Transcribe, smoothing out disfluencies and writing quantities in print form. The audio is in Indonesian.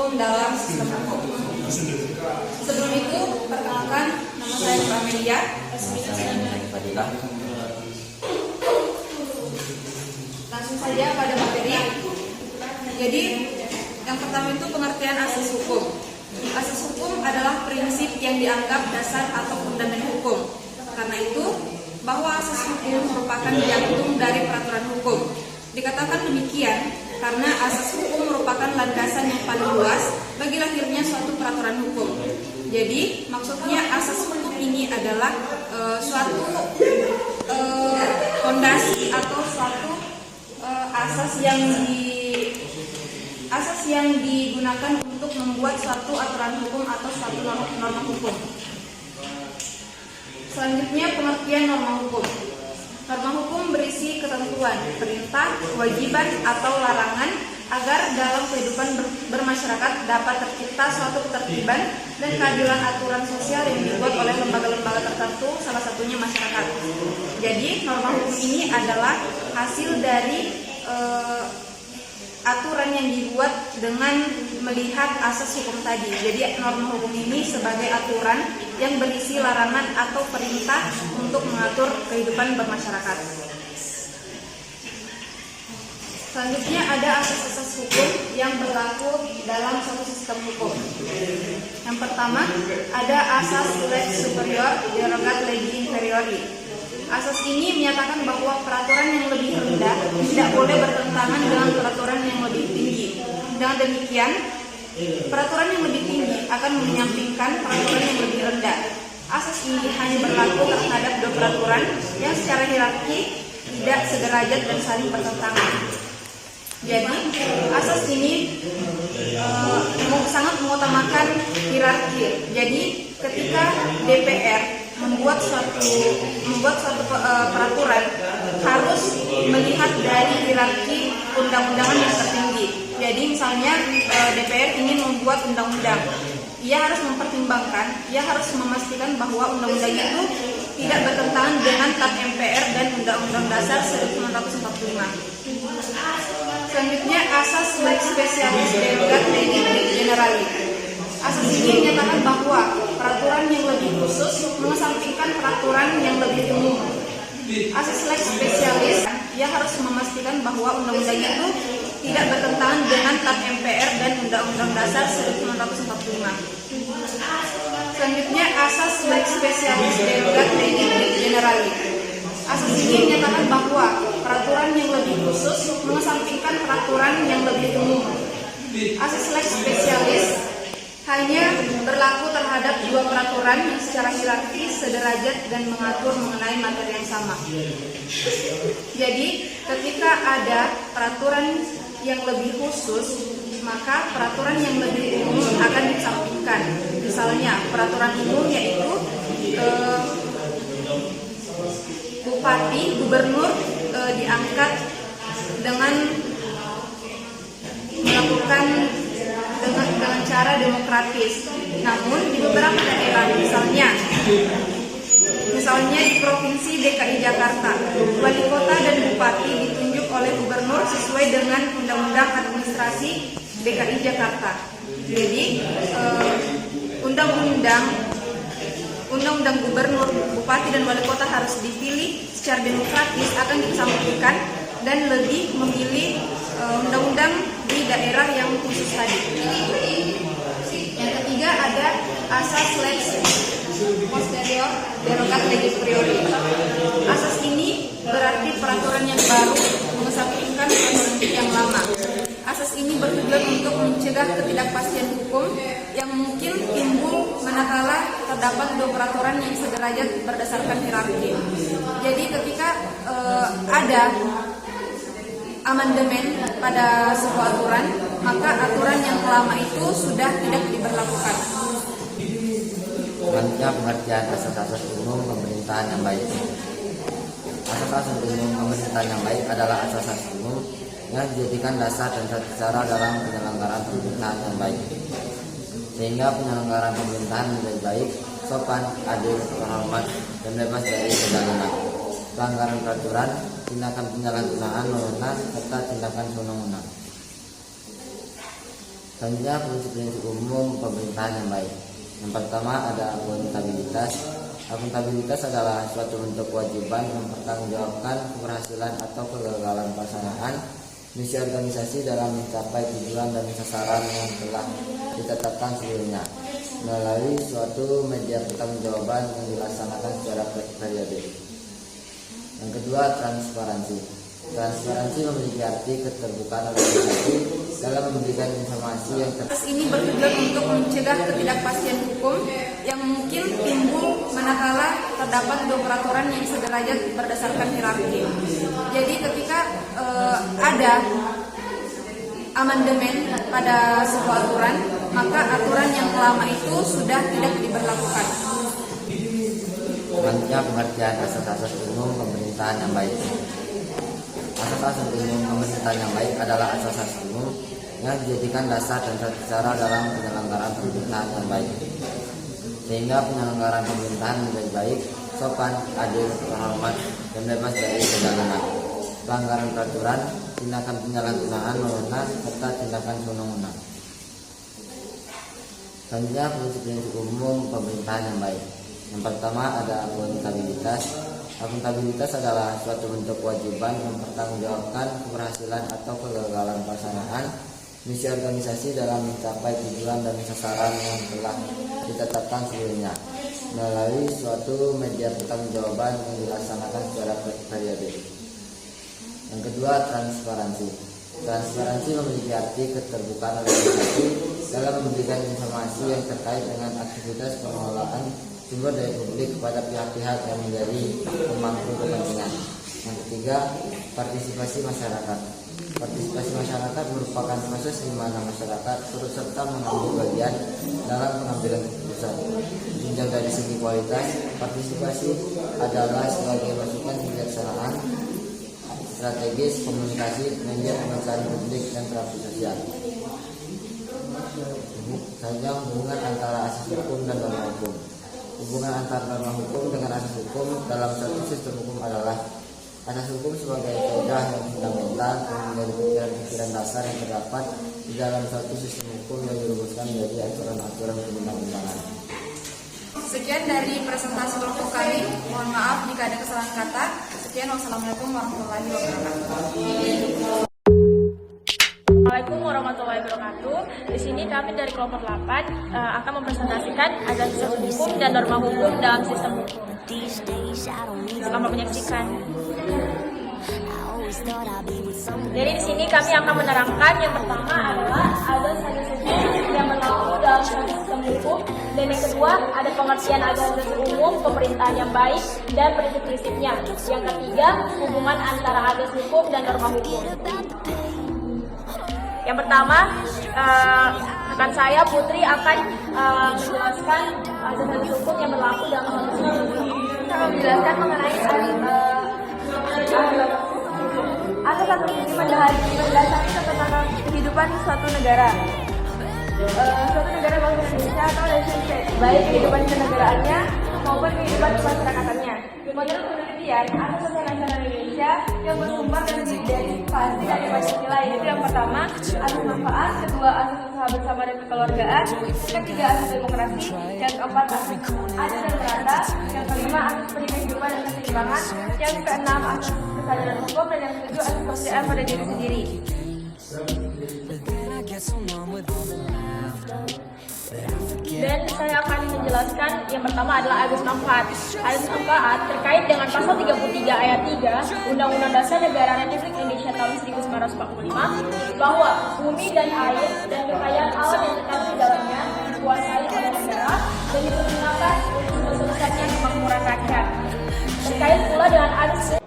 hukum dalam sistem hukum. Sebelum itu, perkenalkan, nama saya Pramedia. Langsung saja pada materi. Jadi, yang pertama itu pengertian asas hukum. Asas hukum adalah prinsip yang dianggap dasar atau fundament hukum. Karena itu, bahwa asas hukum merupakan jantung dari peraturan hukum. Dikatakan demikian karena asas hukum merupakan landasan yang paling luas bagi lahirnya suatu peraturan hukum. Jadi, maksudnya asas hukum ini adalah suatu fondasi atau suatu asas yang digunakan untuk membuat suatu aturan hukum atau suatu norma hukum. Selanjutnya, pengertian norma hukum. Norma hukum berisi ketentuan, perintah, kewajiban, atau larangan agar dalam kehidupan bermasyarakat dapat tercipta suatu ketertiban dan keadilan aturan sosial yang dibuat oleh lembaga-lembaga tertentu, salah satunya masyarakat. Jadi, norma hukum ini adalah hasil dari aturan yang dibuat dengan melihat asas hukum tadi. Jadi norma hukum ini sebagai aturan yang berisi larangan atau perintah untuk mengatur kehidupan bermasyarakat. Selanjutnya ada asas-asas hukum yang berlaku dalam suatu sistem hukum. Yang pertama ada asas lex superior derogat legi inferiori. Asas ini menyatakan bahwa peraturan yang lebih rendah tidak boleh bertentangan dengan peraturan yang lebih tinggi. Dengan demikian, peraturan yang lebih tinggi akan menyampingkan peraturan yang lebih rendah. Asas ini hanya berlaku terhadap dua peraturan yang secara hierarki tidak sederajat dan saling bertentangan. Jadi, asas ini sangat mengutamakan hierarki. Jadi, ketika DPR membuat suatu peraturan harus melihat dari hierarki undang-undangan yang tertinggi. Jadi misalnya DPR ingin membuat undang-undang, ia harus mempertimbangkan, ia harus memastikan bahwa undang-undang itu tidak bertentangan dengan TAP MPR dan Undang-Undang Dasar 1945. Selanjutnya asas lex specialis derogat legi generalis. Asas ini menyatakan bahwa peraturan yang lebih khusus mengesampingkan peraturan yang lebih umum. Asas lex specialis, ia harus memastikan bahwa undang-undang itu tidak bertentangan dengan TAP MPR dan Undang-Undang Dasar 1945. Selanjutnya asas lex specialis derogat legi generalis. Asas ini menyatakan bahwa peraturan yang lebih khusus mengesampingkan peraturan yang lebih umum. Asas lex specialis hanya berlaku terhadap dua peraturan yang secara hierarki sederajat dan mengatur mengenai materi yang sama. Jadi, ketika ada peraturan yang lebih khusus, maka peraturan yang lebih umum akan dikesampingkan. Misalnya, peraturan umum yaitu bupati, gubernur diangkat dengan melakukan dengan cara demokratis. Namun di beberapa daerah, misalnya di Provinsi DKI Jakarta, wali kota dan bupati ditunjuk oleh gubernur sesuai dengan Undang-Undang Administrasi DKI Jakarta. Jadi undang-undang gubernur, bupati dan wali kota harus dipilih secara demokratis akan dikesampingkan dan lebih memilih undang-undang di daerah yang khusus tadi. Yang ketiga ada asas lex posterior derogat legi priori. Asas ini berarti peraturan yang baru mengesampingkan peraturan yang lama. Asas ini bertujuan untuk mencegah ketidakpastian hukum yang mungkin timbul manakala terdapat dua peraturan yang sederajat berdasarkan hierarki. Jadi ketika ada amandemen pada sebuah aturan, maka aturan yang lama itu sudah tidak diberlakukan. Selanjutnya pengertian asas-asas umum pemerintahan yang baik. Asas-asas umum pemerintahan yang baik adalah asas-asas umum yang dijadikan dasar dan cara dalam penyelenggaraan pemerintahan yang baik, sehingga penyelenggaraan pemerintahan menjadi baik, sopan, adil, terhormat, dan bebas dari kejahatan, pelanggaran peraturan, tindakan penyalahgunaan wewenang, serta tindakan sewenang-wenang. Selanjutnya prinsip-prinsip umum pemerintahan yang baik. Yang pertama ada akuntabilitas. Akuntabilitas adalah suatu bentuk kewajiban mempertanggungjawabkan keberhasilan atau kegagalan pelaksanaan misi organisasi dalam mencapai tujuan dan sasaran yang telah ditetapkan sebelumnya melalui suatu media pertanggungjawaban yang dilaksanakan secara periode. Yang kedua, transparansi. Transparansi memiliki arti keterbukaan organisasi dalam memberikan informasi yang Proses ini bertujuan untuk mencegah ketidakpastian hukum yang mungkin timbul manakala terdapat dua peraturan yang sederajat berdasarkan hierarki. Jadi ketika ada amandemen pada sebuah aturan, maka aturan yang lama itu sudah tidak diberlakukan. Selanjutnya pengertian asas-asas umum pemerintahan yang baik. Asas-asas umum pemerintahan yang baik adalah asas-asas umum yang dijadikan dasar dan tata cara dalam penyelenggaraan pemerintahan yang baik, sehingga penyelenggaraan pemerintahan menjadi baik, sopan, adil, terhormat, dan bebas dari kejahatan, pelanggaran peraturan, tindakan penyalahgunaan wewenang, serta tindakan sewenang-wenang. Selanjutnya prinsip-prinsip umum pemerintahan yang baik. Yang pertama ada akuntabilitas. Akuntabilitas adalah suatu bentuk kewajiban mempertanggungjawabkan keberhasilan atau kegagalan pelaksanaan misi organisasi dalam mencapai tujuan dan sasaran yang telah ditetapkan sebelumnya melalui suatu media pertanggungjawaban yang dilaksanakan secara periode. Yang kedua, transparansi. Transparansi memiliki arti keterbukaan organisasi dalam memberikan informasi yang terkait dengan aktivitas pengelolaan sumber daya publik kepada pihak-pihak yang menjadi pemangku kepentingan. Yang ketiga, partisipasi masyarakat. Partisipasi masyarakat merupakan proses di mana masyarakat turut serta mengambil bagian dalam pengambilan keputusan. Tinjau dari segi kualitas, partisipasi adalah sebagai masukan kebijaksanaan, strategis, komunikasi, media pemerintahan publik, dan terapi sosial. Saja hubungan antara asas hukum dan norma hukum. Hubungan antara norma hukum dengan asas hukum dalam satu sistem hukum adalah asas hukum sebagai kaidah yang fundamental yang menjadi pikiran-pikiran dasar yang terdapat di dalam satu sistem hukum yang dirumuskan menjadi aturan-aturan perundang-undangan. Sekian dari presentasi kelompok kami. Mohon maaf jika ada kesalahan kata. Sekian, wassalamualaikum warahmatullahi wabarakatuh. Assalamualaikum warahmatullahi wabarakatuh. Di sini kami dari kelompok 8 akan mempresentasikan asas hukum dan norma hukum dalam sistem hukum. Selamat menyaksikan. Jadi di sini kami akan menerangkan yang pertama adalah asas hukum yang berlaku dalam sistem hukum, dan yang kedua ada pengertian asas umum pemerintahan yang baik dan prinsip-prinsipnya. Yang ketiga, hubungan antara asas hukum dan norma hukum. Yang pertama, rekan saya Putri akan menjelaskan asas hukum yang berlaku dalam sistem hukum. Kita akan menjelaskan mengenai asas hukum mendasari tentang kehidupan suatu negara. Suatu negara bangsa Indonesia atau nation state, baik kehidupan kenegaraannya maupun kehidupan kemasyarakatan. Menurut penelitian, asas nasional Indonesia yang bersumber dari pasti dari Pancasila, yaitu yang pertama asas manfaat, kedua asas usaha bersama dan kekeluargaan, ketiga asas demokrasi, yang keempat asas adil dan merata, yang kelima asas kehidupan dan keseimbangan, yang keenam asas kesadaran hukum, dan yang ketujuh asas kepercayaan pada diri sendiri. Dan saya akan menjelaskan yang pertama adalah asas manfaat. Asas manfaat terkait dengan pasal 33 ayat 3 Undang-Undang Dasar Negara Republik Indonesia tahun 1945 bahwa bumi dan air dan kekayaan alam yang terkandung di dalamnya dikuasai oleh negara dan dipergunakan untuk sebesar-besarnya kemakmuran rakyat. Terkait pula dengan asas